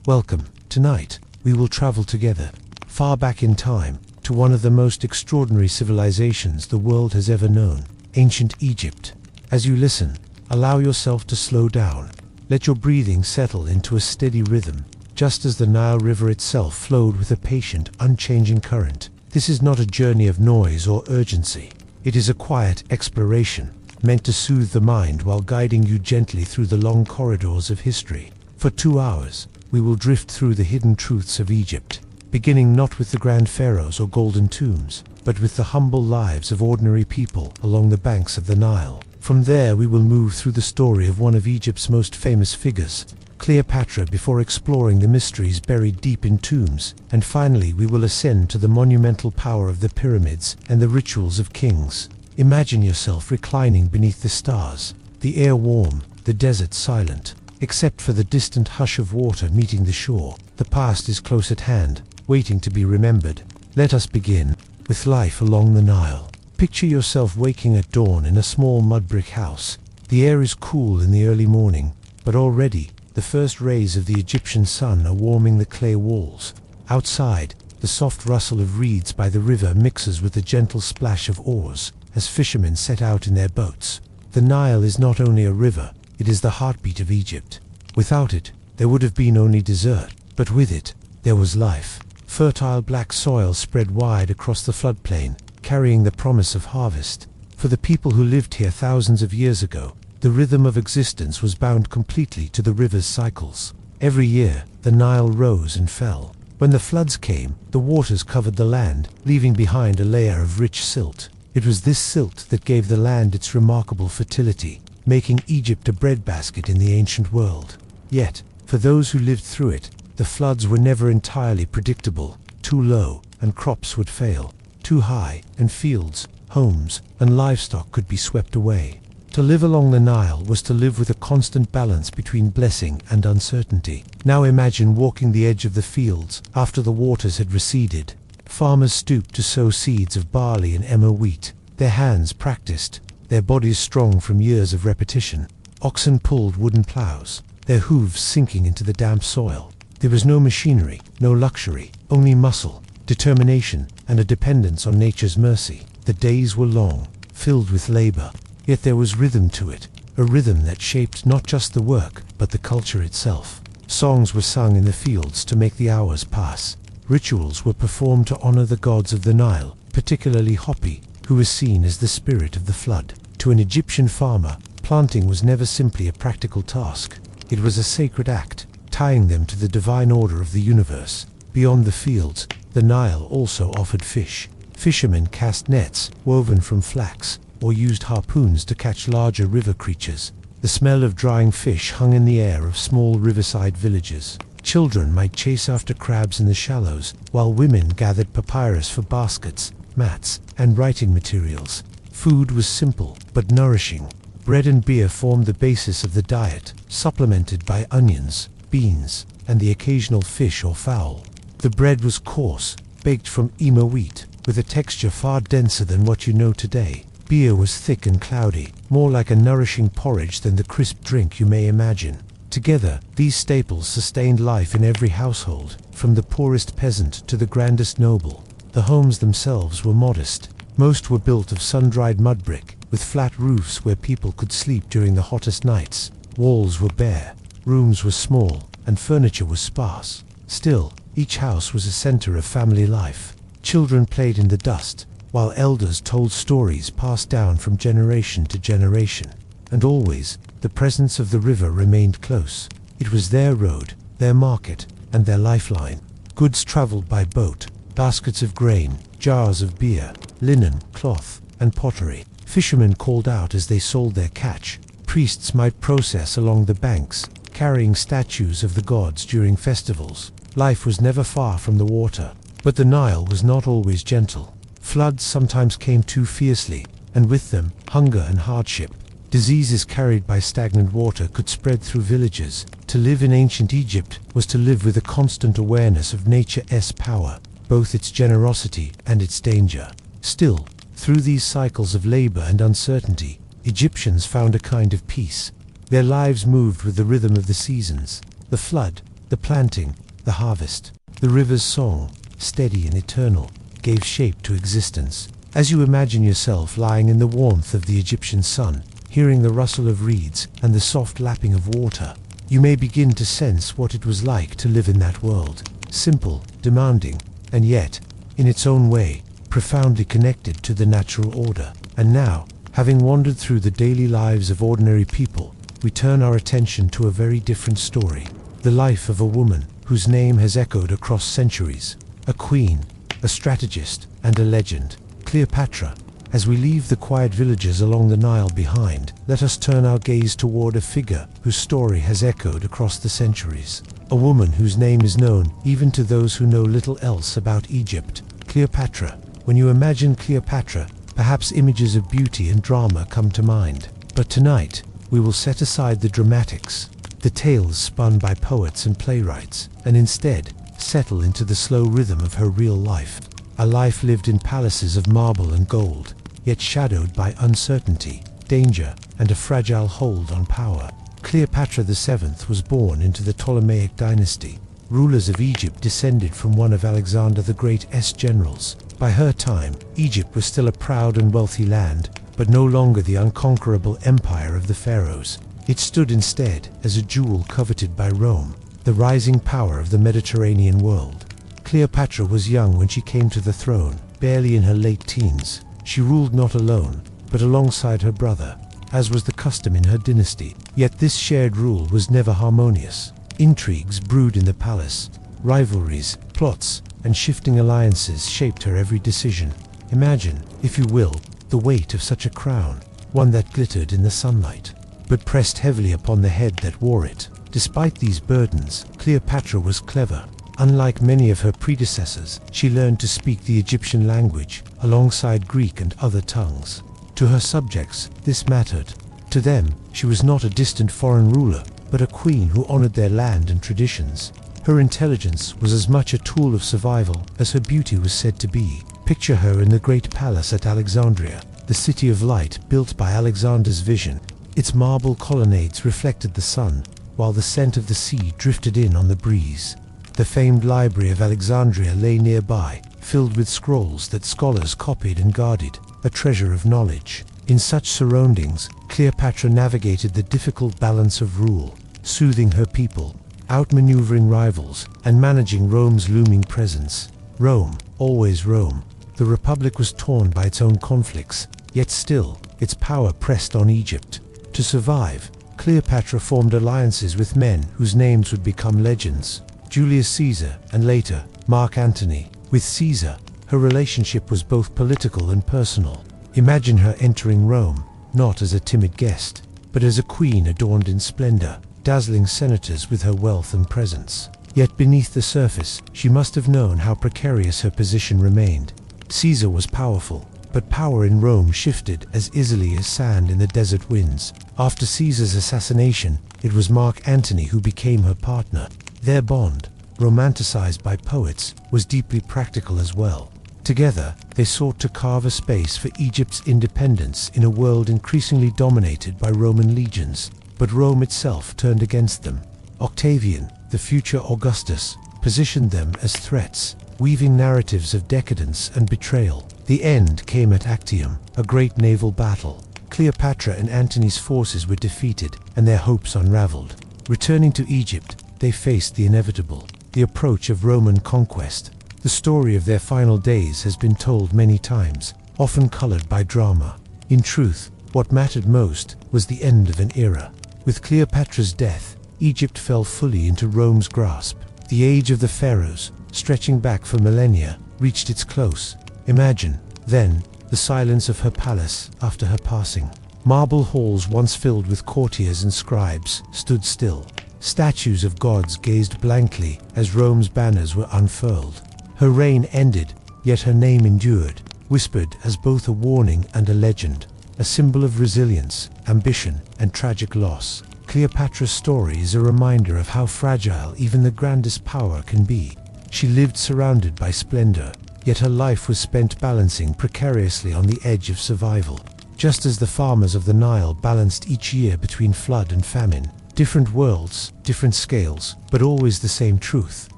Welcome. Tonight, we will travel together, far back in time, to one of the most extraordinary civilizations the world has ever known, ancient Egypt. As you listen, allow yourself to slow down. Let your breathing settle into a steady rhythm, just as the Nile River itself flowed with a patient, unchanging current. This is not a journey of noise or urgency. It is a quiet exploration, meant to soothe the mind while guiding you gently through the long corridors of history. For 2 hours, we will drift through the hidden truths of Egypt, beginning not with the grand pharaohs or golden tombs, but with the humble lives of ordinary people along the banks of the Nile. From there we will move through the story of one of Egypt's most famous figures, Cleopatra, before exploring the mysteries buried deep in tombs, and finally we will ascend to the monumental power of the pyramids and the rituals of kings. Imagine yourself reclining beneath the stars, the air warm, the desert silent. Except for the distant hush of water meeting the shore, the past is close at hand, waiting to be remembered. Let us begin with life along the Nile. Picture yourself waking at dawn in a small mud brick house. The air is cool in the early morning, but already the first rays of the Egyptian sun are warming the clay walls. Outside, the soft rustle of reeds by the river mixes with the gentle splash of oars as fishermen set out in their boats. The Nile is not only a river, it is the heartbeat of Egypt. Without it, there would have been only desert, but with it, there was life. Fertile black soil spread wide across the floodplain, carrying the promise of harvest. For the people who lived here thousands of years ago, the rhythm of existence was bound completely to the river's cycles. Every year, the Nile rose and fell. When the floods came, the waters covered the land, leaving behind a layer of rich silt. It was this silt that gave the land its remarkable fertility, making Egypt a breadbasket in the ancient world. Yet, for those who lived through it, the floods were never entirely predictable. Too low, and crops would fail. Too high, and fields, homes, and livestock could be swept away. To live along the Nile was to live with a constant balance between blessing and uncertainty. Now imagine walking the edge of the fields after the waters had receded. Farmers stooped to sow seeds of barley and emmer wheat, their hands practiced, their bodies strong from years of repetition. Oxen pulled wooden plows, their hooves sinking into the damp soil. There was no machinery, no luxury, only muscle, determination, and a dependence on nature's mercy. The days were long, filled with labor, yet there was rhythm to it, a rhythm that shaped not just the work, but the culture itself. Songs were sung in the fields to make the hours pass. Rituals were performed to honor the gods of the Nile, particularly Hapi, who was seen as the spirit of the flood. To an Egyptian farmer, planting was never simply a practical task. It was a sacred act, tying them to the divine order of the universe. Beyond the fields, the Nile also offered fish. Fishermen cast nets, woven from flax, or used harpoons to catch larger river creatures. The smell of drying fish hung in the air of small riverside villages. Children might chase after crabs in the shallows, while women gathered papyrus for baskets, mats, and writing materials. Food was simple, but nourishing. Bread and beer formed the basis of the diet, supplemented by onions, beans, and the occasional fish or fowl. The bread was coarse, baked from emmer wheat, with a texture far denser than what you know today. Beer was thick and cloudy, more like a nourishing porridge than the crisp drink you may imagine. Together, these staples sustained life in every household, from the poorest peasant to the grandest noble. The homes themselves were modest. Most were built of sun-dried mud brick, with flat roofs where people could sleep during the hottest nights. Walls were bare, rooms were small, and furniture was sparse. Still, each house was a center of family life. Children played in the dust, while elders told stories passed down from generation to generation. And always, the presence of the river remained close. It was their road, their market, and their lifeline. Goods traveled by boat, baskets of grain, jars of beer, linen, cloth, and pottery. Fishermen called out as they sold their catch. Priests might process along the banks, carrying statues of the gods during festivals. Life was never far from the water, but the Nile was not always gentle. Floods sometimes came too fiercely, and with them, hunger and hardship. Diseases carried by stagnant water could spread through villages. To live in ancient Egypt was to live with a constant awareness of nature's power, both its generosity and its danger. Still, through these cycles of labor and uncertainty, Egyptians found a kind of peace. Their lives moved with the rhythm of the seasons. The flood, The planting, the harvest, the river's song, steady and eternal, gave shape to existence. As you imagine yourself lying in the warmth of the Egyptian sun, hearing the rustle of reeds and the soft lapping of water, you may begin to sense what it was like to live in that world. Simple, demanding, and yet, in its own way, profoundly connected to the natural order. And now, having wandered through the daily lives of ordinary people, we turn our attention to a very different story. The life of a woman whose name has echoed across centuries. A queen, a strategist, and a legend. Cleopatra. As we leave the quiet villages along the Nile behind, let us turn our gaze toward a figure whose story has echoed across the centuries. A woman whose name is known even to those who know little else about Egypt. Cleopatra. When you imagine Cleopatra, perhaps images of beauty and drama come to mind. But tonight, we will set aside the dramatics, the tales spun by poets and playwrights, and instead settle into the slow rhythm of her real life. A life lived in palaces of marble and gold, yet shadowed by uncertainty, danger, and a fragile hold on power. Cleopatra VII was born into the Ptolemaic dynasty. Rulers of Egypt descended from one of Alexander the Great's generals. By her time, Egypt was still a proud and wealthy land, but no longer the unconquerable empire of the pharaohs. It stood instead as a jewel coveted by Rome, the rising power of the Mediterranean world. Cleopatra was young when she came to the throne, barely in her late teens. She ruled not alone, but alongside her brother, as was the custom in her dynasty. Yet this shared rule was never harmonious. Intrigues brewed in the palace. Rivalries, plots, and shifting alliances shaped her every decision. Imagine, if you will, the weight of such a crown, one that glittered in the sunlight, but pressed heavily upon the head that wore it. Despite these burdens, Cleopatra was clever. Unlike many of her predecessors, she learned to speak the Egyptian language alongside Greek and other tongues. To her subjects, this mattered. To them, she was not a distant foreign ruler, but a queen who honored their land and traditions. Her intelligence was as much a tool of survival as her beauty was said to be. Picture her in the great palace at Alexandria, the city of light built by Alexander's vision. Its marble colonnades reflected the sun, while the scent of the sea drifted in on the breeze. The famed library of Alexandria lay nearby, filled with scrolls that scholars copied and guarded, a treasure of knowledge. In such surroundings, Cleopatra navigated the difficult balance of rule, soothing her people, outmaneuvering rivals, and managing Rome's looming presence. Rome, always Rome. The Republic was torn by its own conflicts, yet still, its power pressed on Egypt. To survive, Cleopatra formed alliances with men whose names would become legends. Julius Caesar, and later, Mark Antony. With Caesar, her relationship was both political and personal. Imagine her entering Rome, not as a timid guest, but as a queen adorned in splendor, dazzling senators with her wealth and presence. Yet beneath the surface, she must have known how precarious her position remained. Caesar was powerful, but power in Rome shifted as easily as sand in the desert winds. After Caesar's assassination, it was Mark Antony who became her partner. Their bond, romanticized by poets, was deeply practical as well. Together, they sought to carve a space for Egypt's independence in a world increasingly dominated by Roman legions. But Rome itself turned against them. Octavian, the future Augustus, positioned them as threats, weaving narratives of decadence and betrayal. The end came at Actium, a great naval battle. Cleopatra and Antony's forces were defeated, and their hopes unraveled. Returning to Egypt, they faced the inevitable, the approach of Roman conquest. The story of their final days has been told many times, often colored by drama. In truth, what mattered most was the end of an era. With Cleopatra's death, Egypt fell fully into Rome's grasp. The age of the pharaohs, stretching back for millennia, reached its close. Imagine, then, the silence of her palace after her passing. Marble halls once filled with courtiers and scribes stood still. Statues of gods gazed blankly as Rome's banners were unfurled. Her reign ended, yet her name endured, whispered as both a warning and a legend, a symbol of resilience, ambition, and tragic loss. Cleopatra's story is a reminder of how fragile even the grandest power can be. She lived surrounded by splendor, yet her life was spent balancing precariously on the edge of survival. Just as the farmers of the Nile balanced each year between flood and famine, Different worlds, different scales, but always the same truth.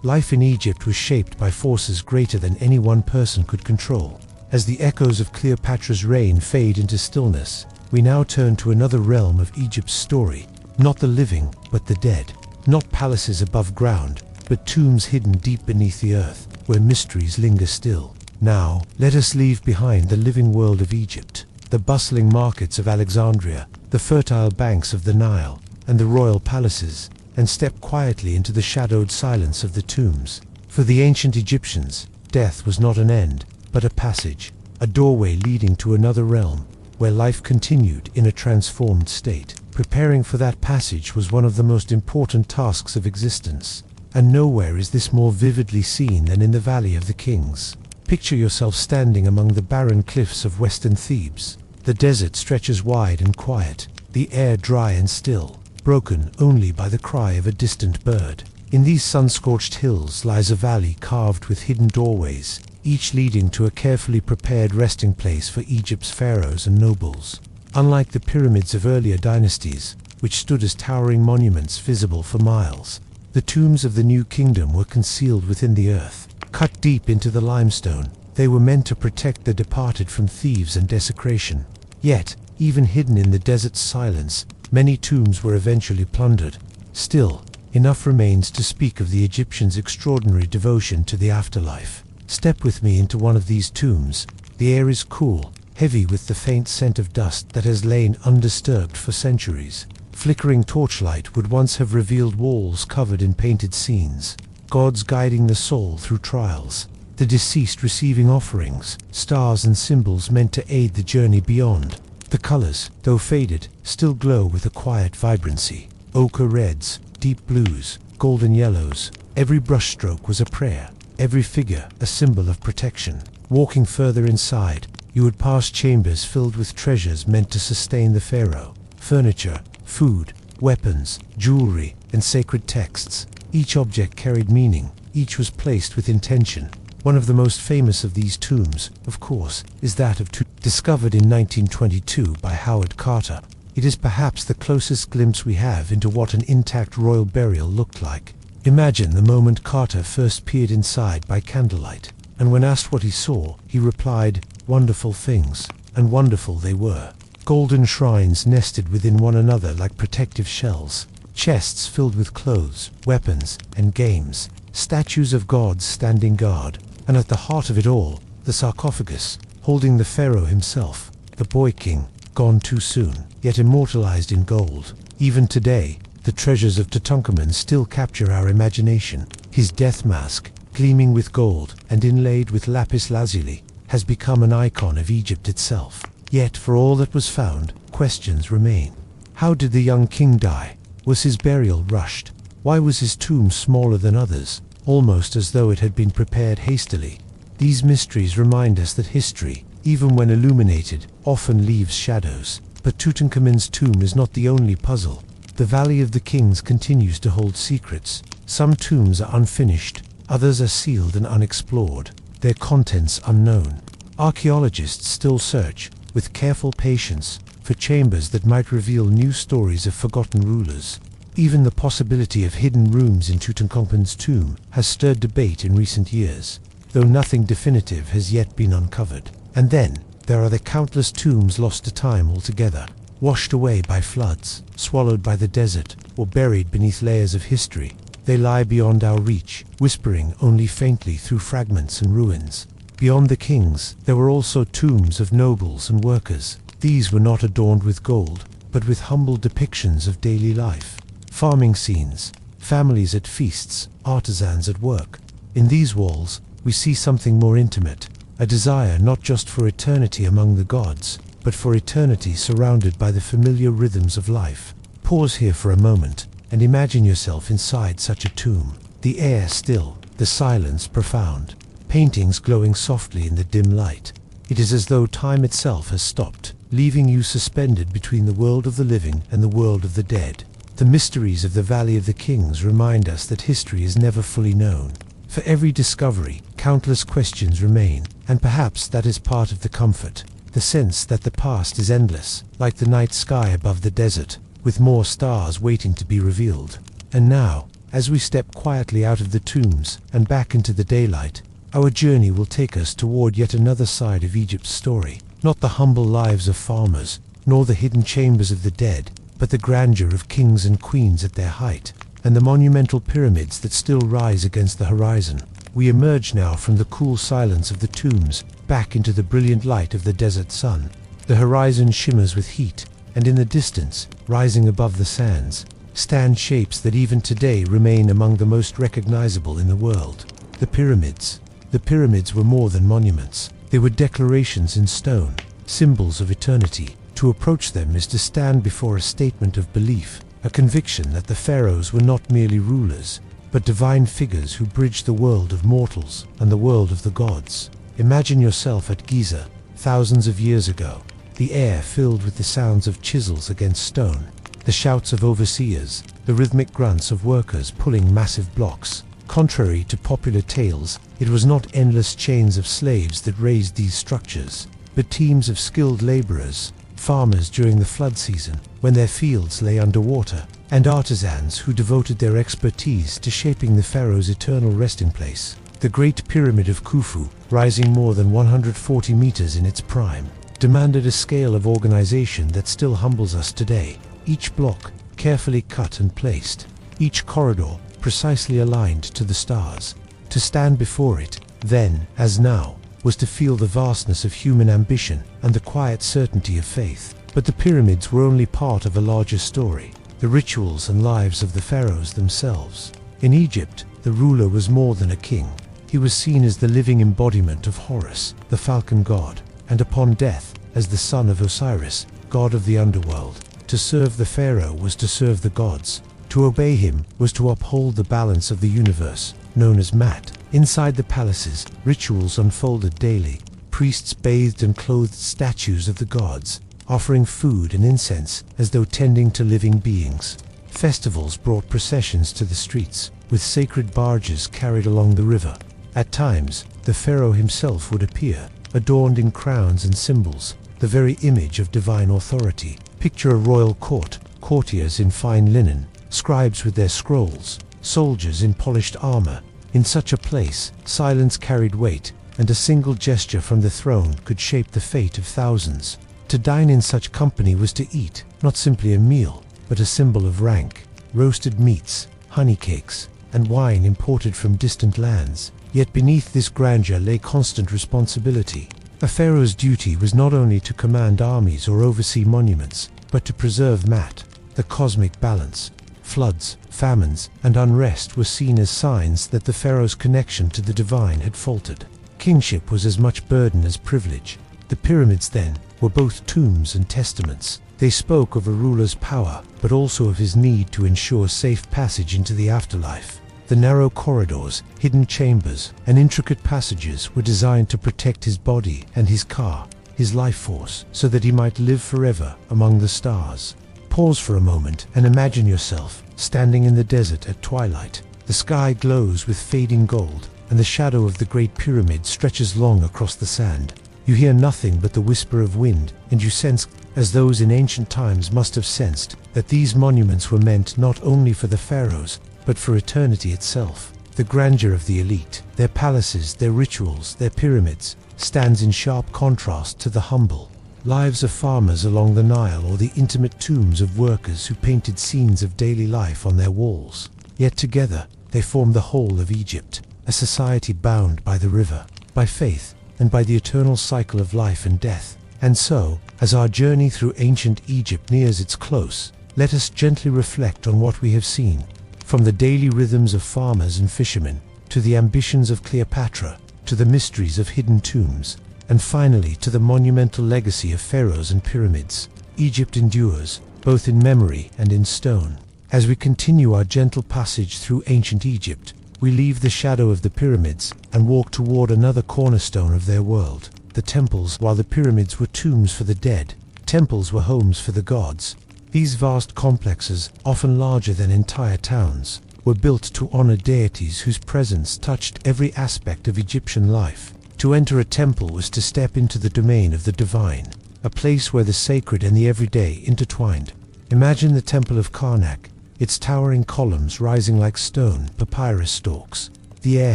Life in Egypt was shaped by forces greater than any one person could control. As the echoes of Cleopatra's reign fade into stillness, we now turn to another realm of Egypt's story. Not the living, but the dead. Not palaces above ground, but tombs hidden deep beneath the earth, where mysteries linger still. Now, let us leave behind the living world of Egypt, the bustling markets of Alexandria, the fertile banks of the Nile, and the royal palaces, and step quietly into the shadowed silence of the tombs. For the ancient Egyptians, death was not an end, but a passage, a doorway leading to another realm, where life continued in a transformed state. Preparing for that passage was one of the most important tasks of existence, and nowhere is this more vividly seen than in the Valley of the Kings. Picture yourself standing among the barren cliffs of western Thebes. The desert stretches wide and quiet, the air dry and still, broken only by the cry of a distant bird. In these sun-scorched hills lies a valley carved with hidden doorways, each leading to a carefully prepared resting place for Egypt's pharaohs and nobles. Unlike the pyramids of earlier dynasties, which stood as towering monuments visible for miles, the tombs of the New Kingdom were concealed within the earth. Cut deep into the limestone, they were meant to protect the departed from thieves and desecration. Yet, even hidden in the desert's silence, many tombs were eventually plundered. Still, enough remains to speak of the Egyptians' extraordinary devotion to the afterlife. Step with me into one of these tombs. The air is cool, heavy with the faint scent of dust that has lain undisturbed for centuries. Flickering torchlight would once have revealed walls covered in painted scenes, gods guiding the soul through trials, the deceased receiving offerings, stars and symbols meant to aid the journey beyond. The colors, though faded, still glow with a quiet vibrancy. Ochre reds, deep blues, golden yellows. Every brushstroke was a prayer, every figure a symbol of protection. Walking further inside, you would pass chambers filled with treasures meant to sustain the pharaoh. Furniture, food, weapons, jewelry, and sacred texts. Each object carried meaning, each was placed with intention. One of the most famous of these tombs, of course, is that of discovered in 1922 by Howard Carter. It is perhaps the closest glimpse we have into what an intact royal burial looked like. Imagine the moment Carter first peered inside by candlelight, and when asked what he saw, he replied, "Wonderful things," and wonderful they were. Golden shrines nested within one another like protective shells, chests filled with clothes, weapons, and games, statues of gods standing guard, and at the heart of it all, the sarcophagus, holding the pharaoh himself, the boy king, gone too soon, yet immortalized in gold. Even today, the treasures of Tutankhamun still capture our imagination. His death mask, gleaming with gold and inlaid with lapis lazuli, has become an icon of Egypt itself. Yet, for all that was found, questions remain. How did the young king die? Was his burial rushed? Why was his tomb smaller than others, almost as though it had been prepared hastily? These mysteries remind us that history, even when illuminated, often leaves shadows. But Tutankhamun's tomb is not the only puzzle. The Valley of the Kings continues to hold secrets. Some tombs are unfinished, others are sealed and unexplored, their contents unknown. Archaeologists still search, with careful patience, for chambers that might reveal new stories of forgotten rulers. Even the possibility of hidden rooms in Tutankhamun's tomb has stirred debate in recent years, though nothing definitive has yet been uncovered. And then, there are the countless tombs lost to time altogether, washed away by floods, swallowed by the desert, or buried beneath layers of history. They lie beyond our reach, whispering only faintly through fragments and ruins. Beyond the kings, there were also tombs of nobles and workers. These were not adorned with gold, but with humble depictions of daily life. Farming scenes, families at feasts, artisans at work. In these walls, we see something more intimate, a desire not just for eternity among the gods, but for eternity surrounded by the familiar rhythms of life. Pause here for a moment, and imagine yourself inside such a tomb. The air still, the silence profound, paintings glowing softly in the dim light. It is as though time itself has stopped, leaving you suspended between the world of the living and the world of the dead. The mysteries of the Valley of the Kings remind us that history is never fully known. For every discovery, countless questions remain, and perhaps that is part of the comfort, the sense that the past is endless, like the night sky above the desert. with more stars waiting to be revealed. And now, as we step quietly out of the tombs and back into the daylight, our journey will take us toward yet another side of Egypt's story. Not the humble lives of farmers, nor the hidden chambers of the dead, but the grandeur of kings and queens at their height, and the monumental pyramids that still rise against the horizon. We emerge now from the cool silence of the tombs, back into the brilliant light of the desert sun. The horizon shimmers with heat, and in the distance, rising above the sands, stand shapes that even today remain among the most recognizable in the world. The pyramids. The pyramids were more than monuments. They were declarations in stone, symbols of eternity. To approach them is to stand before a statement of belief, a conviction that the pharaohs were not merely rulers, but divine figures who bridged the world of mortals and the world of the gods. Imagine yourself at Giza, thousands of years ago, the air filled with the sounds of chisels against stone, the shouts of overseers, the rhythmic grunts of workers pulling massive blocks. Contrary to popular tales, it was not endless chains of slaves that raised these structures, but teams of skilled laborers, farmers during the flood season, when their fields lay underwater, and artisans who devoted their expertise to shaping the pharaoh's eternal resting place. The Great Pyramid of Khufu, rising more than 140 meters in its prime, demanded a scale of organization that still humbles us today. Each block carefully cut and placed, each corridor precisely aligned to the stars. To stand before it, then, as now, was to feel the vastness of human ambition and the quiet certainty of faith. But the pyramids were only part of a larger story, the rituals and lives of the pharaohs themselves. In Egypt, the ruler was more than a king. He was seen as the living embodiment of Horus, the falcon god, and upon death, as the son of Osiris, god of the underworld. To serve the pharaoh was to serve the gods. To obey him was to uphold the balance of the universe, known as Mat. Inside the palaces, rituals unfolded daily. Priests bathed and clothed statues of the gods, offering food and incense as though tending to living beings. Festivals brought processions to the streets, with sacred barges carried along the river. At times, the pharaoh himself would appear, adorned in crowns and symbols, the very image of divine authority. Picture a royal court, courtiers in fine linen, scribes with their scrolls, soldiers in polished armor. In such a place, silence carried weight, and a single gesture from the throne could shape the fate of thousands. To dine in such company was to eat, not simply a meal, but a symbol of rank. Roasted meats, honey cakes, and wine imported from distant lands. Yet beneath this grandeur lay constant responsibility. A pharaoh's duty was not only to command armies or oversee monuments, but to preserve Mat, the cosmic balance. Floods, famines, and unrest were seen as signs that the pharaoh's connection to the divine had faltered. Kingship was as much burden as privilege. The pyramids, then, were both tombs and testaments. They spoke of a ruler's power, but also of his need to ensure safe passage into the afterlife. The narrow corridors, hidden chambers, and intricate passages were designed to protect his body and his ka, his life force, so that he might live forever among the stars. Pause for a moment and imagine yourself standing in the desert at twilight. The sky glows with fading gold, and the shadow of the Great Pyramid stretches long across the sand. You hear nothing but the whisper of wind, and you sense, as those in ancient times must have sensed, that these monuments were meant not only for the pharaohs, but for eternity itself. The grandeur of the elite, their palaces, their rituals, their pyramids, stands in sharp contrast to the humble lives of farmers along the Nile or the intimate tombs of workers who painted scenes of daily life on their walls. Yet together, they form the whole of Egypt, a society bound by the river, by faith, and by the eternal cycle of life and death. And so, as our journey through ancient Egypt nears its close, let us gently reflect on what we have seen, from the daily rhythms of farmers and fishermen, to the ambitions of Cleopatra, to the mysteries of hidden tombs, and finally to the monumental legacy of pharaohs and pyramids. Egypt endures, both in memory and in stone. As we continue our gentle passage through ancient Egypt, we leave the shadow of the pyramids and walk toward another cornerstone of their world, the temples. While the pyramids were tombs for the dead, temples were homes for the gods. These vast complexes, often larger than entire towns, were built to honor deities whose presence touched every aspect of Egyptian life. To enter a temple was to step into the domain of the divine, a place where the sacred and the everyday intertwined. Imagine the Temple of Karnak, its towering columns rising like stone papyrus stalks, the air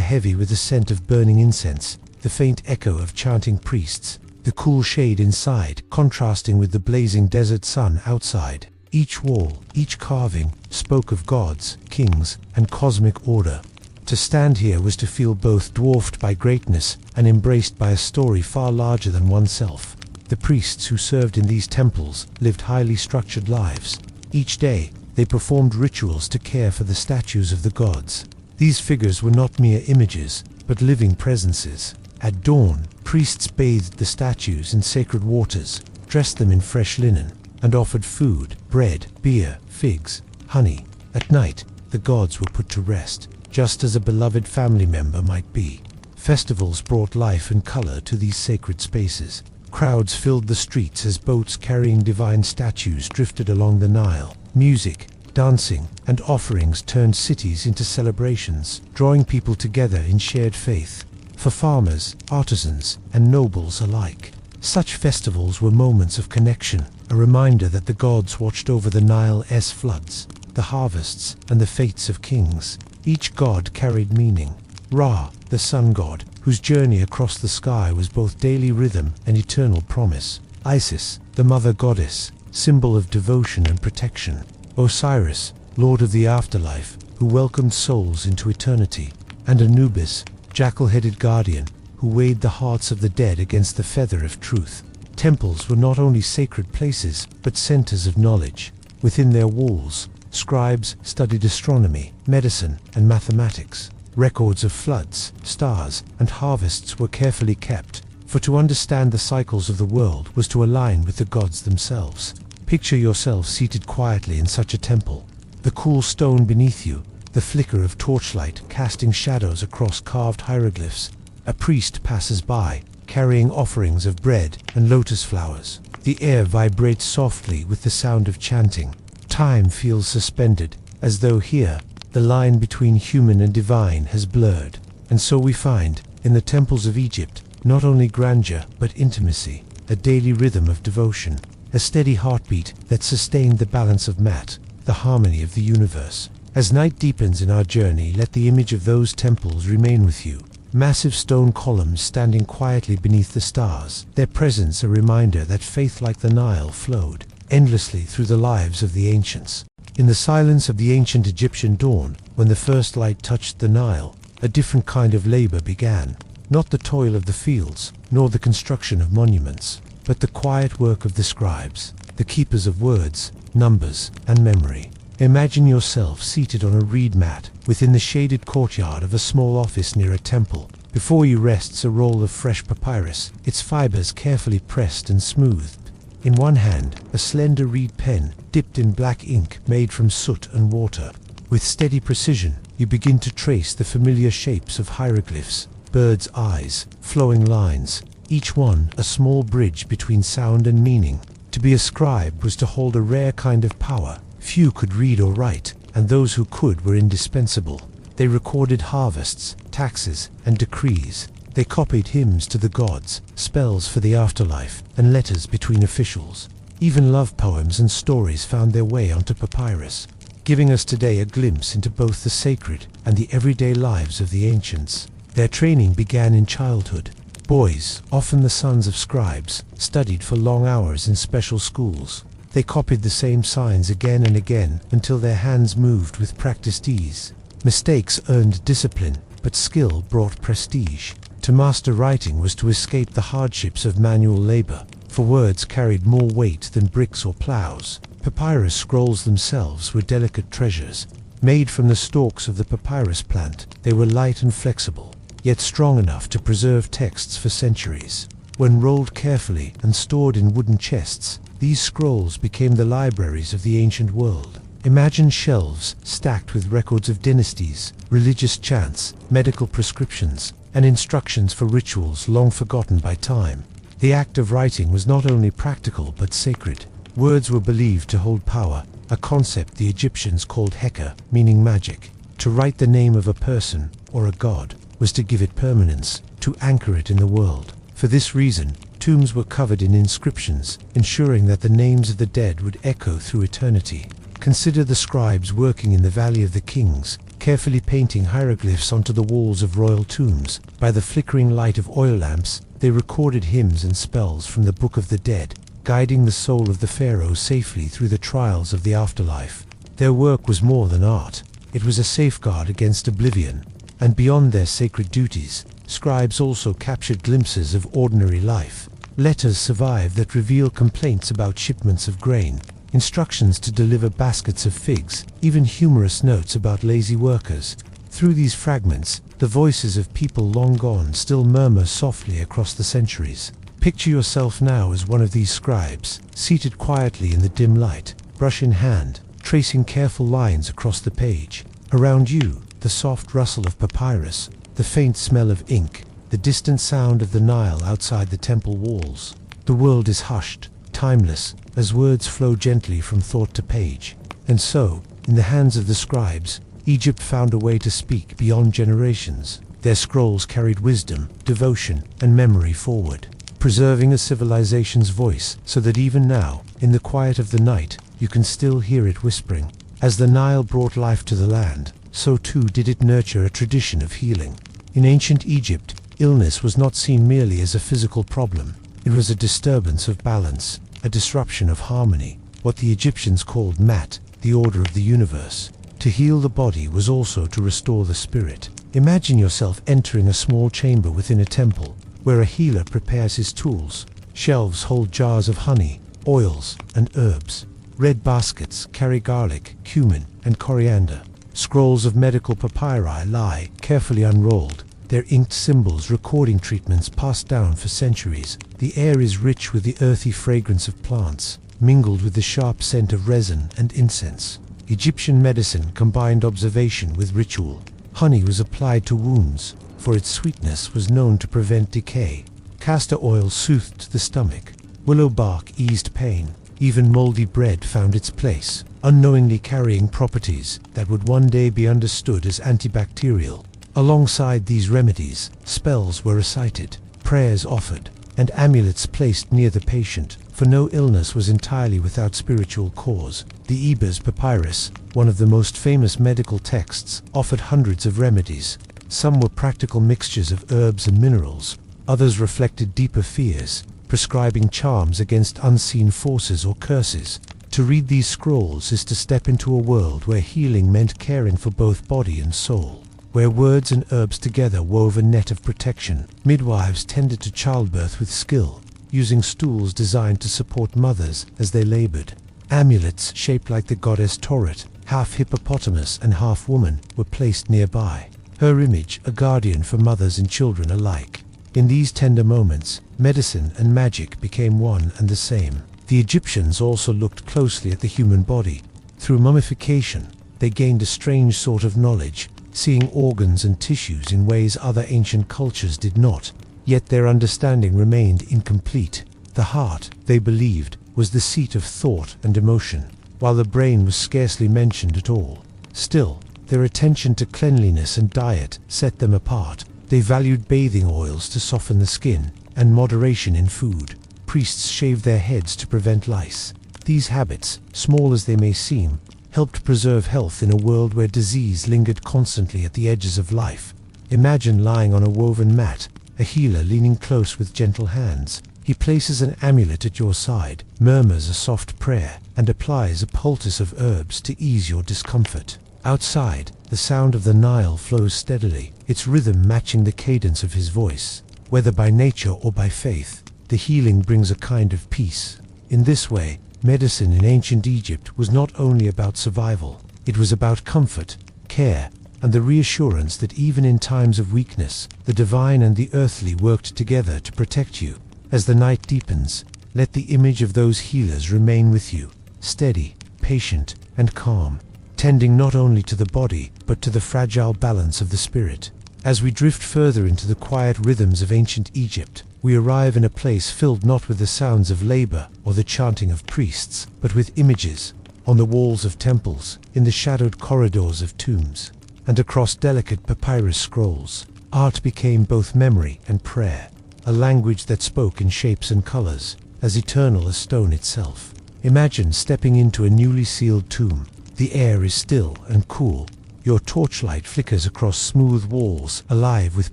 heavy with the scent of burning incense, the faint echo of chanting priests, the cool shade inside contrasting with the blazing desert sun outside. Each wall, each carving, spoke of gods, kings, and cosmic order. To stand here was to feel both dwarfed by greatness and embraced by a story far larger than oneself. The priests who served in these temples lived highly structured lives. Each day, they performed rituals to care for the statues of the gods. These figures were not mere images, but living presences. At dawn, priests bathed the statues in sacred waters, dressed them in fresh linen, and offered food, bread, beer, figs, honey. At night, the gods were put to rest, just as a beloved family member might be. Festivals brought life and color to these sacred spaces. Crowds filled the streets as boats carrying divine statues drifted along the Nile. Music, dancing, and offerings turned cities into celebrations, drawing people together in shared faith. For farmers, artisans, and nobles alike, such festivals were moments of connection, a reminder that the gods watched over the Nile's floods, the harvests, and the fates of kings. Each god carried meaning. Ra, the sun god, whose journey across the sky was both daily rhythm and eternal promise. Isis, the mother goddess, symbol of devotion and protection. Osiris, lord of the afterlife, who welcomed souls into eternity. And Anubis, jackal-headed guardian, who weighed the hearts of the dead against the feather of truth. Temples were not only sacred places, but centers of knowledge. Within their walls, scribes studied astronomy, medicine, and mathematics. Records of floods, stars, and harvests were carefully kept, for to understand the cycles of the world was to align with the gods themselves. Picture yourself seated quietly in such a temple. The cool stone beneath you, the flicker of torchlight casting shadows across carved hieroglyphs. A priest passes by, carrying offerings of bread and lotus flowers. The air vibrates softly with the sound of chanting. Time feels suspended, as though here, the line between human and divine has blurred. And so we find, in the temples of Egypt, not only grandeur, but intimacy, a daily rhythm of devotion, a steady heartbeat that sustained the balance of Mat, the harmony of the universe. As night deepens in our journey, let the image of those temples remain with you. Massive stone columns standing quietly beneath the stars, their presence a reminder that faith like the Nile flowed endlessly through the lives of the ancients. In the silence of the ancient Egyptian dawn, when the first light touched the Nile, a different kind of labor began. Not the toil of the fields, nor the construction of monuments, but the quiet work of the scribes, the keepers of words, numbers, and memory. Imagine yourself seated on a reed mat within the shaded courtyard of a small office near a temple. Before you rests a roll of fresh papyrus, its fibers carefully pressed and smoothed. In one hand, a slender reed pen dipped in black ink made from soot and water. With steady precision, you begin to trace the familiar shapes of hieroglyphs, birds' eyes, flowing lines, each one a small bridge between sound and meaning. To be a scribe was to hold a rare kind of power. Few could read or write, and those who could were indispensable. They recorded harvests, taxes, and decrees. They copied hymns to the gods, spells for the afterlife, and letters between officials. Even love poems and stories found their way onto papyrus, giving us today a glimpse into both the sacred and the everyday lives of the ancients. Their training began in childhood. Boys, often the sons of scribes, studied for long hours in special schools. They copied the same signs again and again until their hands moved with practiced ease. Mistakes earned discipline, but skill brought prestige. To master writing was to escape the hardships of manual labor, for words carried more weight than bricks or plows. Papyrus scrolls themselves were delicate treasures. Made from the stalks of the papyrus plant, they were light and flexible, yet strong enough to preserve texts for centuries. When rolled carefully and stored in wooden chests, these scrolls became the libraries of the ancient world. Imagine shelves stacked with records of dynasties, religious chants, medical prescriptions, and instructions for rituals long forgotten by time. The act of writing was not only practical but sacred. Words were believed to hold power, a concept the Egyptians called heka, meaning magic. To write the name of a person or a god was to give it permanence, to anchor it in the world. For this reason, tombs were covered in inscriptions, ensuring that the names of the dead would echo through eternity. Consider the scribes working in the Valley of the Kings, carefully painting hieroglyphs onto the walls of royal tombs. By the flickering light of oil lamps, they recorded hymns and spells from the Book of the Dead, guiding the soul of the pharaohs safely through the trials of the afterlife. Their work was more than art. It was a safeguard against oblivion. And beyond their sacred duties, scribes also captured glimpses of ordinary life. Letters survive that reveal complaints about shipments of grain, instructions to deliver baskets of figs, even humorous notes about lazy workers. Through these fragments, the voices of people long gone still murmur softly across the centuries. Picture yourself now as one of these scribes, seated quietly in the dim light, brush in hand, tracing careful lines across the page. Around you, the soft rustle of papyrus, the faint smell of ink, the distant sound of the Nile outside the temple walls. The world is hushed, timeless, as words flow gently from thought to page. And so, in the hands of the scribes, Egypt found a way to speak beyond generations. Their scrolls carried wisdom, devotion, and memory forward, preserving a civilization's voice so that even now, in the quiet of the night, you can still hear it whispering. As the Nile brought life to the land, so too did it nurture a tradition of healing. In ancient Egypt, illness was not seen merely as a physical problem. It was a disturbance of balance, a disruption of harmony, what the Egyptians called Mat, the order of the universe. To heal the body was also to restore the spirit. Imagine yourself entering a small chamber within a temple, where a healer prepares his tools. Shelves hold jars of honey, oils, and herbs. Red baskets carry garlic, cumin, and coriander. Scrolls of medical papyri lie, carefully unrolled, their inked symbols recording treatments passed down for centuries. The air is rich with the earthy fragrance of plants, mingled with the sharp scent of resin and incense. Egyptian medicine combined observation with ritual. Honey was applied to wounds, for its sweetness was known to prevent decay. Castor oil soothed the stomach. Willow bark eased pain. Even moldy bread found its place, unknowingly carrying properties that would one day be understood as antibacterial. Alongside these remedies, spells were recited, prayers offered, and amulets placed near the patient, for no illness was entirely without spiritual cause. The Ebers Papyrus, one of the most famous medical texts, offered hundreds of remedies. Some were practical mixtures of herbs and minerals, others reflected deeper fears, prescribing charms against unseen forces or curses. To read these scrolls is to step into a world where healing meant caring for both body and soul, where words and herbs together wove a net of protection. Midwives tended to childbirth with skill, using stools designed to support mothers as they labored. Amulets shaped like the goddess Toret, half hippopotamus and half woman, were placed nearby, her image a guardian for mothers and children alike. In these tender moments, medicine and magic became one and the same. The Egyptians also looked closely at the human body. Through mummification, they gained a strange sort of knowledge, seeing organs and tissues in ways other ancient cultures did not. Yet their understanding remained incomplete. The heart, they believed, was the seat of thought and emotion, while the brain was scarcely mentioned at all. Still, their attention to cleanliness and diet set them apart. They valued bathing oils to soften the skin, and moderation in food. Priests shaved their heads to prevent lice. These habits, small as they may seem, helped preserve health in a world where disease lingered constantly at the edges of life. Imagine lying on a woven mat, a healer leaning close with gentle hands. He places an amulet at your side, murmurs a soft prayer, and applies a poultice of herbs to ease your discomfort. Outside, the sound of the Nile flows steadily, its rhythm matching the cadence of his voice. Whether by nature or by faith, the healing brings a kind of peace. In this way, medicine in ancient Egypt was not only about survival, it was about comfort, care, and the reassurance that even in times of weakness, the divine and the earthly worked together to protect you. As the night deepens, let the image of those healers remain with you, steady, patient, and calm, tending not only to the body, but to the fragile balance of the spirit. As we drift further into the quiet rhythms of ancient Egypt, we arrive in a place filled not with the sounds of labor or the chanting of priests, but with images, on the walls of temples, in the shadowed corridors of tombs, and across delicate papyrus scrolls. Art became both memory and prayer, a language that spoke in shapes and colors, as eternal as stone itself. Imagine stepping into a newly sealed tomb. The air is still and cool. Your torchlight flickers across smooth walls, alive with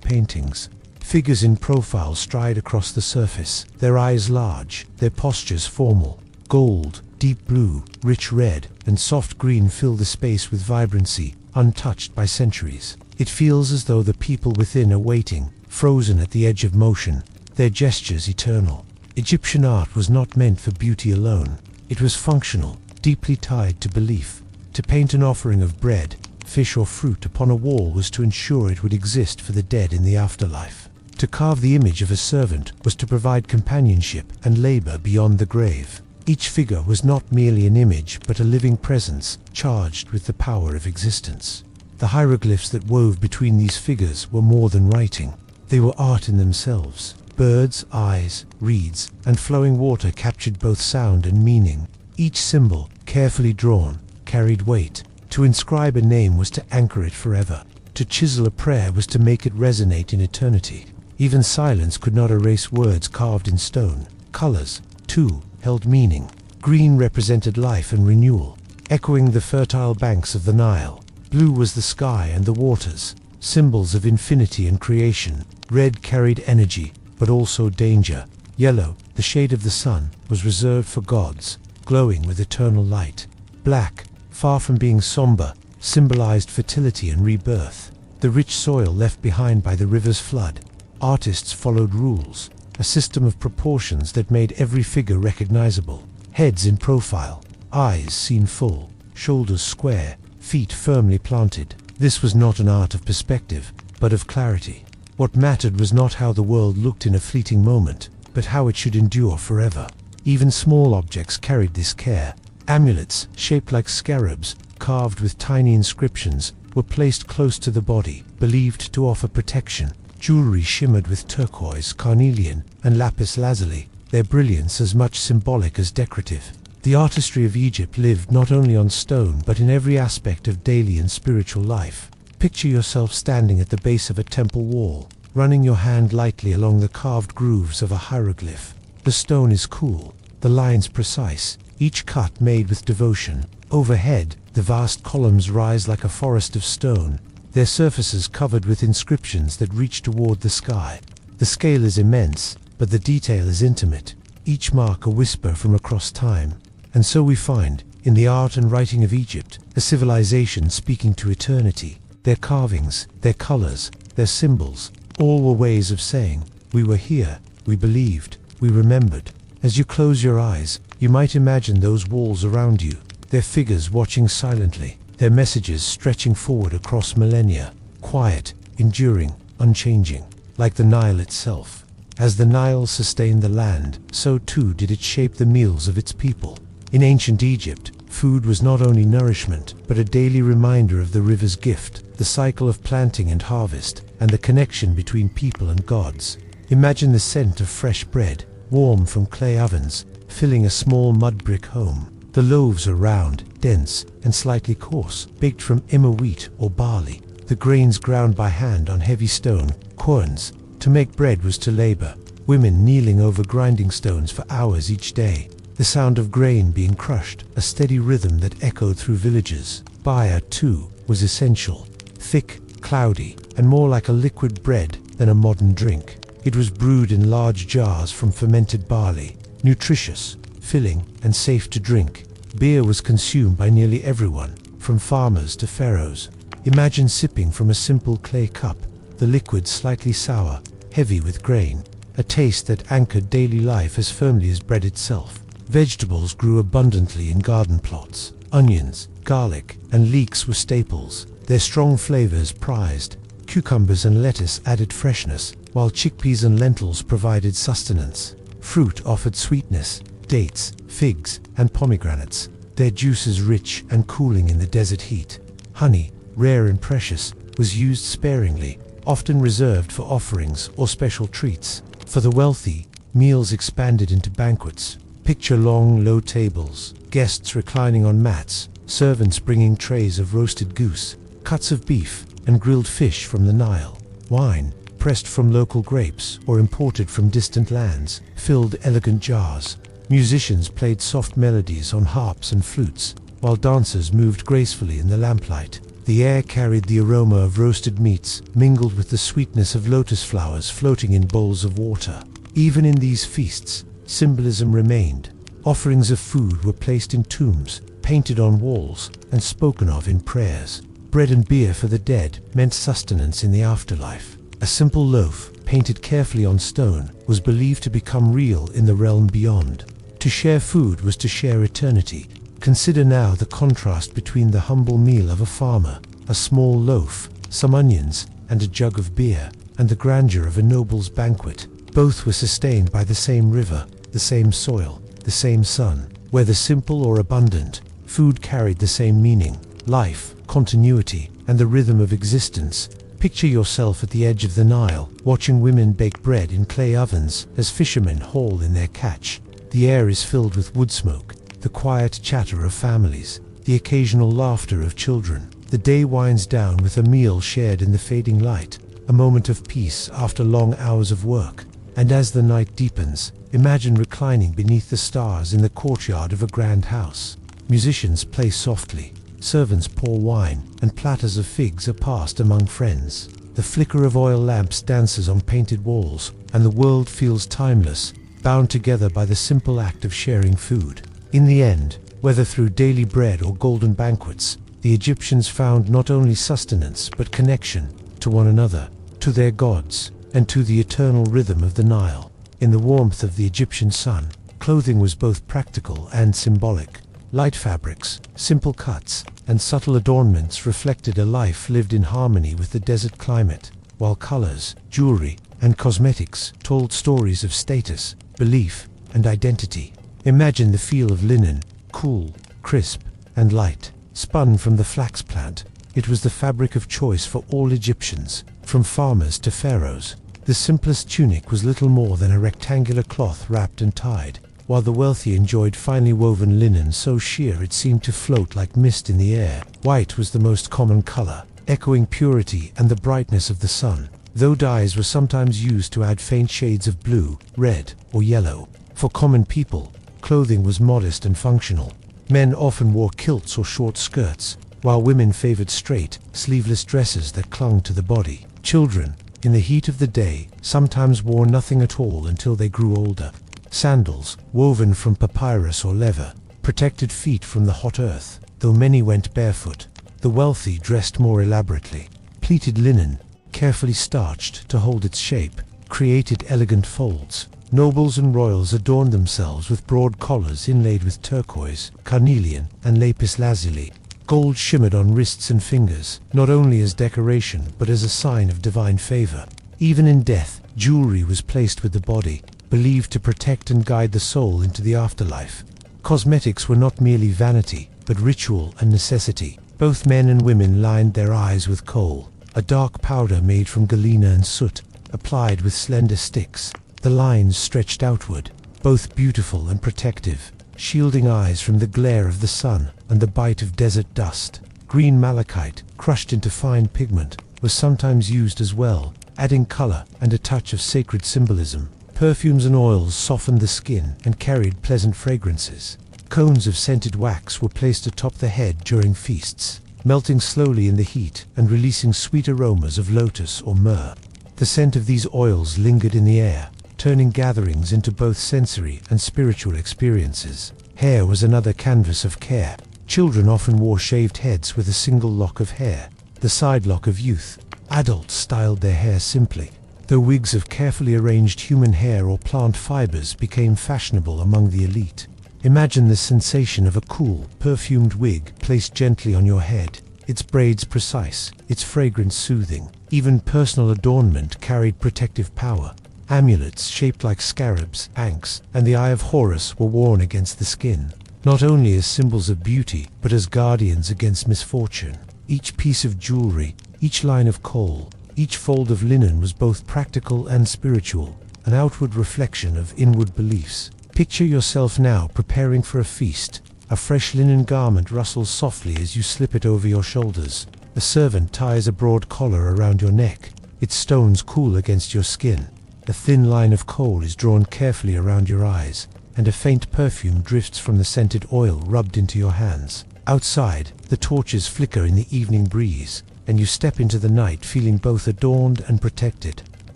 paintings. Figures in profile stride across the surface, their eyes large, their postures formal. Gold, deep blue, rich red, and soft green fill the space with vibrancy, untouched by centuries. It feels as though the people within are waiting, frozen at the edge of motion, their gestures eternal. Egyptian art was not meant for beauty alone. It was functional, deeply tied to belief. To paint an offering of bread, fish or fruit upon a wall was to ensure it would exist for the dead in the afterlife. To carve the image of a servant was to provide companionship and labor beyond the grave. Each figure was not merely an image, but a living presence, charged with the power of existence. The hieroglyphs that wove between these figures were more than writing. They were art in themselves. Birds, eyes, reeds, and flowing water captured both sound and meaning. Each symbol, carefully drawn, carried weight. To inscribe a name was to anchor it forever. To chisel a prayer was to make it resonate in eternity. Even silence could not erase words carved in stone. Colors, too, held meaning. Green represented life and renewal, echoing the fertile banks of the Nile. Blue was the sky and the waters, symbols of infinity and creation. Red carried energy, but also danger. Yellow, the shade of the sun, was reserved for gods, glowing with eternal light. Black, far from being somber, symbolized fertility and rebirth. The rich soil left behind by the river's flood. Artists followed rules, a system of proportions that made every figure recognizable. Heads in profile, eyes seen full, shoulders square, feet firmly planted. This was not an art of perspective, but of clarity. What mattered was not how the world looked in a fleeting moment, but how it should endure forever. Even small objects carried this care. Amulets, shaped like scarabs, carved with tiny inscriptions, were placed close to the body, believed to offer protection. Jewelry shimmered with turquoise, carnelian, and lapis lazuli, their brilliance as much symbolic as decorative. The artistry of Egypt lived not only on stone but in every aspect of daily and spiritual life. Picture yourself standing at the base of a temple wall, running your hand lightly along the carved grooves of a hieroglyph. The stone is cool, the lines precise, each cut made with devotion. Overhead, the vast columns rise like a forest of stone, their surfaces covered with inscriptions that reach toward the sky. The scale is immense, but the detail is intimate, each mark a whisper from across time. And so we find, in the art and writing of Egypt, a civilization speaking to eternity. Their carvings, their colors, their symbols, all were ways of saying, we were here, we believed, we remembered. As you close your eyes, you might imagine those walls around you, their figures watching silently, their messages stretching forward across millennia, quiet, enduring, unchanging, like the Nile itself. As the Nile sustained the land, so too did it shape the meals of its people. In ancient Egypt, food was not only nourishment, but a daily reminder of the river's gift, the cycle of planting and harvest, and the connection between people and gods. Imagine the scent of fresh bread, warm from clay ovens, filling a small mud brick home. The loaves are round, dense, and slightly coarse, baked from emmer wheat or barley. The grains ground by hand on heavy stone, querns. To make bread was to labor, women kneeling over grinding stones for hours each day. The sound of grain being crushed, a steady rhythm that echoed through villages. Fire, too, was essential. Thick, cloudy, and more like a liquid bread than a modern drink. It was brewed in large jars from fermented barley, nutritious, filling, and safe to drink. Beer was consumed by nearly everyone, from farmers to pharaohs. Imagine sipping from a simple clay cup, the liquid slightly sour, heavy with grain, a taste that anchored daily life as firmly as bread itself. Vegetables grew abundantly in garden plots. Onions, garlic, and leeks were staples, their strong flavors prized. Cucumbers and lettuce added freshness, while chickpeas and lentils provided sustenance. Fruit offered sweetness, dates, figs, and pomegranates, their juices rich and cooling in the desert heat. Honey, rare and precious, was used sparingly, often reserved for offerings or special treats. For the wealthy, meals expanded into banquets. Picture long, low tables, guests reclining on mats, servants bringing trays of roasted goose, cuts of beef, and grilled fish from the Nile. Wine, pressed from local grapes or imported from distant lands, filled elegant jars. Musicians played soft melodies on harps and flutes, while dancers moved gracefully in the lamplight. The air carried the aroma of roasted meats, mingled with the sweetness of lotus flowers floating in bowls of water. Even in these feasts, symbolism remained. Offerings of food were placed in tombs, painted on walls, and spoken of in prayers. Bread and beer for the dead meant sustenance in the afterlife. A simple loaf, painted carefully on stone, was believed to become real in the realm beyond. To share food was to share eternity. Consider now the contrast between the humble meal of a farmer, a small loaf, some onions, and a jug of beer, and the grandeur of a noble's banquet. Both were sustained by the same river, the same soil, the same sun. Whether simple or abundant, food carried the same meaning: life, continuity, and the rhythm of existence. Picture yourself at the edge of the Nile, watching women bake bread in clay ovens as fishermen haul in their catch. The air is filled with wood smoke, the quiet chatter of families, the occasional laughter of children. The day winds down with a meal shared in the fading light, a moment of peace after long hours of work. And as the night deepens, imagine reclining beneath the stars in the courtyard of a grand house. Musicians play softly, servants pour wine, and platters of figs are passed among friends. The flicker of oil lamps dances on painted walls, and the world feels timeless, bound together by the simple act of sharing food. In the end, whether through daily bread or golden banquets, the Egyptians found not only sustenance but connection to one another, to their gods, and to the eternal rhythm of the Nile. In the warmth of the Egyptian sun, clothing was both practical and symbolic. Light fabrics, simple cuts, and subtle adornments reflected a life lived in harmony with the desert climate, while colors, jewelry, and cosmetics told stories of status, belief, and identity. Imagine the feel of linen, cool, crisp, and light, spun from the flax plant. It was the fabric of choice for all Egyptians, from farmers to pharaohs. The simplest tunic was little more than a rectangular cloth wrapped and tied, while the wealthy enjoyed finely woven linen so sheer it seemed to float like mist in the air. White was the most common color, echoing purity and the brightness of the sun, though dyes were sometimes used to add faint shades of blue, red, or yellow. For common people, clothing was modest and functional. Men often wore kilts or short skirts, while women favored straight, sleeveless dresses that clung to the body. Children, in the heat of the day, sometimes wore nothing at all until they grew older. Sandals, woven from papyrus or leather, protected feet from the hot earth, though many went barefoot. The wealthy dressed more elaborately. Pleated linen, carefully starched to hold its shape, created elegant folds. Nobles and royals adorned themselves with broad collars inlaid with turquoise, carnelian, and lapis lazuli. Gold shimmered on wrists and fingers, not only as decoration but as a sign of divine favor. Even in death, jewelry was placed with the body, believed to protect and guide the soul into the afterlife. Cosmetics were not merely vanity, but ritual and necessity. Both men and women lined their eyes with kohl, a dark powder made from galena and soot, applied with slender sticks. The lines stretched outward, both beautiful and protective, shielding eyes from the glare of the sun and the bite of desert dust. Green malachite, crushed into fine pigment, was sometimes used as well, adding color and a touch of sacred symbolism. Perfumes and oils softened the skin and carried pleasant fragrances. Cones of scented wax were placed atop the head during feasts, melting slowly in the heat and releasing sweet aromas of lotus or myrrh. The scent of these oils lingered in the air, turning gatherings into both sensory and spiritual experiences. Hair was another canvas of care. Children often wore shaved heads with a single lock of hair, the side lock of youth. Adults styled their hair simply, though wigs of carefully arranged human hair or plant fibers became fashionable among the elite. Imagine the sensation of a cool, perfumed wig placed gently on your head, its braids precise, its fragrance soothing. Even personal adornment carried protective power. Amulets shaped like scarabs, ankhs, and the eye of Horus were worn against the skin, not only as symbols of beauty, but as guardians against misfortune. Each piece of jewelry, each line of kohl, each fold of linen was both practical and spiritual, an outward reflection of inward beliefs. Picture yourself now preparing for a feast. A fresh linen garment rustles softly as you slip it over your shoulders. A servant ties a broad collar around your neck, its stones cool against your skin. A thin line of coal is drawn carefully around your eyes, and a faint perfume drifts from the scented oil rubbed into your hands. Outside, the torches flicker in the evening breeze, and you step into the night feeling both adorned and protected.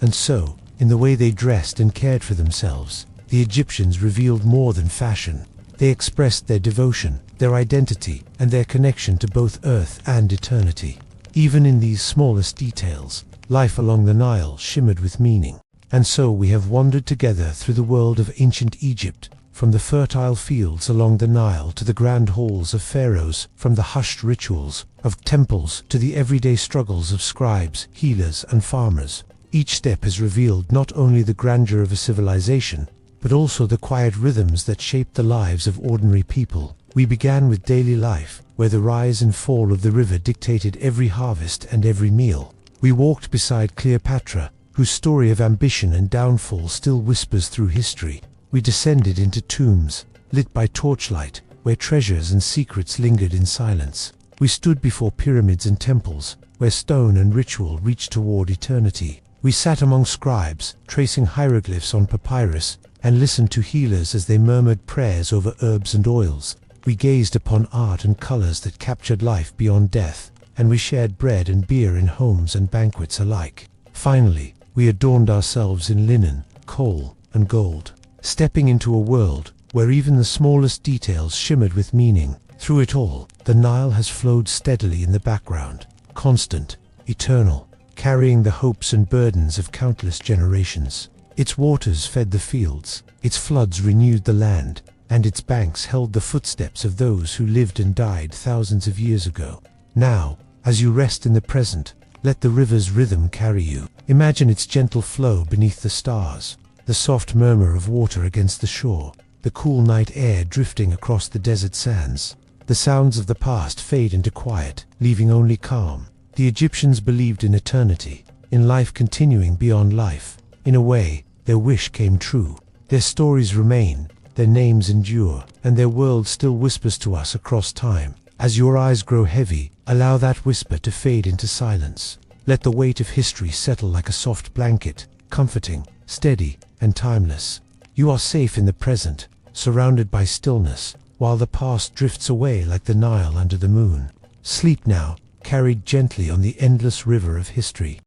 And so, in the way they dressed and cared for themselves, the Egyptians revealed more than fashion. They expressed their devotion, their identity, and their connection to both earth and eternity. Even in these smallest details, life along the Nile shimmered with meaning. And so we have wandered together through the world of ancient Egypt, from the fertile fields along the Nile to the grand halls of pharaohs, from the hushed rituals of temples to the everyday struggles of scribes, healers, and farmers. Each step has revealed not only the grandeur of a civilization, but also the quiet rhythms that shaped the lives of ordinary people. We began with daily life, where the rise and fall of the river dictated every harvest and every meal. We walked beside Cleopatra, whose story of ambition and downfall still whispers through history. We descended into tombs, lit by torchlight, where treasures and secrets lingered in silence. We stood before pyramids and temples, where stone and ritual reached toward eternity. We sat among scribes, tracing hieroglyphs on papyrus, and listened to healers as they murmured prayers over herbs and oils. We gazed upon art and colors that captured life beyond death, and we shared bread and beer in homes and banquets alike. Finally, we adorned ourselves in linen, coal, and gold, stepping into a world where even the smallest details shimmered with meaning. Through it all, the Nile has flowed steadily in the background, constant, eternal, carrying the hopes and burdens of countless generations. Its waters fed the fields, its floods renewed the land, and its banks held the footsteps of those who lived and died thousands of years ago. Now, as you rest in the present, let the river's rhythm carry you. Imagine its gentle flow beneath the stars, the soft murmur of water against the shore, the cool night air drifting across the desert sands. The sounds of the past fade into quiet, leaving only calm. The Egyptians believed in eternity, in life continuing beyond life. In a way, their wish came true. Their stories remain, their names endure, and their world still whispers to us across time. As your eyes grow heavy, allow that whisper to fade into silence. Let the weight of history settle like a soft blanket, comforting, steady, and timeless. You are safe in the present, surrounded by stillness, while the past drifts away like the Nile under the moon. Sleep now, carried gently on the endless river of history.